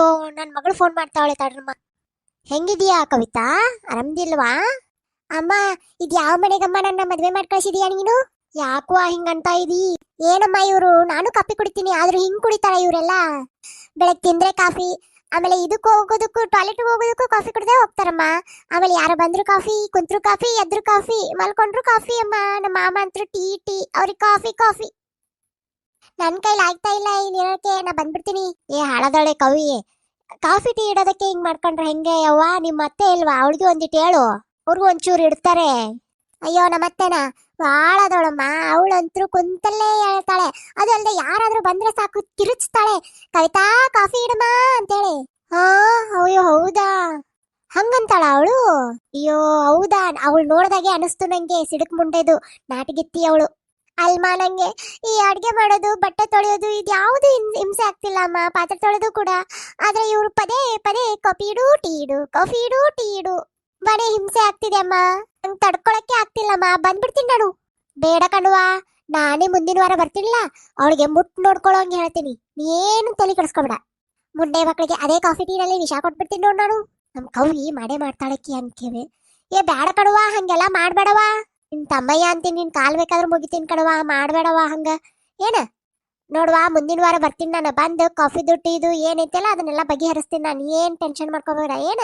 ಅಯ್ಯೋ ನನ್ನ ಮಗಳು ಫೋನ್ ಮಾಡ್ತಾವಳೆ ತಡ್ರಮ್ಮ. ಹೆಂಗಿದೀಯಾ ಕವಿತಾ? ಆರಾಮದಿಲ್ವಾ? ಅಮ್ಮ, ಇದು ಯಾವ ಮನೆಗಮ್ಮ ನನ್ನ ಮದ್ವೆ ಮಾಡಿ ಕಳ್ಸಿದೀಯಾ ನೀನು? ಯಾಕೋ ಹಿಂಗಂತ ಇದೀ? ಏನಮ್ಮ ಇವರು, ನಾನು ಕಾಫಿ ಕುಡಿತೀನಿ ಆದ್ರೂ ಹಿಂಗ್ ಕುಡಿತಾರ ಇವರೆಲ್ಲ? ಬೆಳಗ್ಗೆ ತಿಂದ್ರೆ ಕಾಫಿ, ಆಮೇಲೆ ಇದಕ್ಕೆ ಹೋಗೋದಕ್ಕೂ ಟಾಯ್ಲೆಟ್ ಹೋಗೋದಕ್ಕೂ ಕಾಫಿ ಕುಡ್ದೇ ಹೋಗ್ತಾರಮ್ಮ. ಆಮೇಲೆ ಯಾರು ಬಂದ್ರು ಕಾಫಿ, ಕುಂತ್ರು ಕಾಫಿ, ಎದ್ರು ಕಾಫಿ, ಮಲ್ಕೊಂಡ್ರು ಕಾಫಿ. ಅಮ್ಮ ನಮ್ಮ ಮಾಮ ಅಂತೂ ಟೀ ಟೀ, ಅವ್ರಿಗೆ ಕಾಫಿ ಕಾಫಿ. ನನ್ ಕೈಲಿ ಆಗ್ತಾ ಇಲ್ಲ ಇಲ್ಲಿ ಇರೋಕೆ, ನಾ ಬಂದ್ಬಿಡ್ತೀನಿ. ಏ ಹಾಳದಳೆ ಕವಿ, ಕಾಫಿ ಟೀ ಇಡೋದಕ್ಕೆ ಹಿಂಗ್ ಮಾಡ್ಕೊಂಡ್ರೆ ಹೆಂಗೆ ಯವ್ವ? ನಿಮ್ಮ ಅತ್ತೆ ಇಲ್ವಾ? ಅವಳಿಗೆ ಒಂದಿಟ್ಟು ಹೇಳು, ಅವ್ರಿಗೂ ಒಂಚೂರು ಇಡ್ತಾರೆ. ಅಯ್ಯೋ ನಮ್ಮ ಅತ್ತೆನ ಬಾಳದವಳಮ್ಮ, ಅವಳಂತೂ ಕುಂತಲ್ಲೇ ಹೇಳ್ತಾಳೆ. ಅದು ಅಲ್ಲದೆ ಯಾರಾದ್ರೂ ಬಂದ್ರೆ ಸಾಕು ಕಿರುಚ್ತಾಳೆ, ಕವಿತಾ ಕಾಫಿ ಇಡಮ್ಮ ಅಂತೇಳಿ. ಹಾ, ಅಯ್ಯೋ ಹೌದಾ, ಹಂಗಂತಾಳ ಅವಳು? ಅಯ್ಯೋ ಹೌದಾ, ಅವಳು ನೋಡ್ದಾಗೆ ಅನಿಸ್ತು ನಂಗೆ, ಸಿಡಕ್ ಮುಂಡೆದು ನಾಟಿಗಿತ್ತಿ ಅವಳು. ಅಲ್ಮಾ ನಂಗೆ ಈ ಅಡ್ಗೆ ಮಾಡೋದು, ಬಟ್ಟೆ ತೊಳೆಯೋದು ಇದ್ಯಾವುದು ಹಿಂಸೆ ಆಗ್ತಿಲ್ಲ ಅಮ್ಮ, ಪಾತ್ರೆ ತೊಳೆದು ಕೂಡ. ಆದ್ರೆ ಇವ್ರು ಪದೇ ಪದೇ ಕಾಫಿ ಇಡು ಟೀ ಇಡು, ಕಾಫಿ ಇಡು ಟೀ ಇಡು, ಬರೀ ಹಿಂಸೆ ಆಗ್ತಿದೆ ಅಮ್ಮ. ನಂಗೆ ತಡ್ಕೊಳಕ್ಕೆ ಆಗ್ತಿಲ್ಲಮ್ಮ, ಬಂದ್ಬಿಡ್ತೀನಿ ನಾನು. ಬೇಡ ಕಣವಾ, ನಾನೇ ಮುಂದಿನ ವಾರ ಬರ್ತೀನಿಲ್ಲ, ಅವಳಿಗೆ ಮುಟ್ ನೋಡ್ಕೊಳ್ಳೋಂಗೆ ಹೇಳ್ತೀನಿ. ಏನು ತಲೆ ಕೆಡಿಸ್ಕೊಬೇಡ. ಮುಂಡೆ ಮಕ್ಕಳಿಗೆ ಅದೇ ಕಾಫಿ ಟೀನಲ್ಲಿ ವಿಷ ಕೊಟ್ಬಿಡ್ತೀನಿ ನೋಡ್ ನಾನು. ನಮ್ ಕವಿ ಮಾಡೇ ಮಾಡ್ತಾಳಕ್ಕಿ ಅಂತೇವೆ. ಏ ಬೇಡ ಕಣವಾ, ಹಂಗೆಲ್ಲ ಮಾಡ್ಬೇಡವಾ. ನಿನ್ ತಮ್ಮಯ್ಯ ಅಂತೀನಿ, ನಿನ್ ಕಾಲ್ ಬೇಕಾದ್ರೂ ಮುಗಿತೀನಿ ಕಣವಾ, ಮಾಡ್ಬೇಡವಾ ಹಂಗ. ಏನ ನೋಡ್ವಾ, ಮುಂದಿನ ವಾರ ಬರ್ತೀನಿ ನಾನು. ಬಂದು ಕಾಫಿದು ಟೀದು ಏನೈತೆಲ್ಲ ಅದನ್ನೆಲ್ಲ ಬಗೆಹರಿಸ್ತೀನಿ ನಾನು, ಏನ್ ಟೆನ್ಷನ್ ಮಾಡ್ಕೋಬೇಡ ಏನ.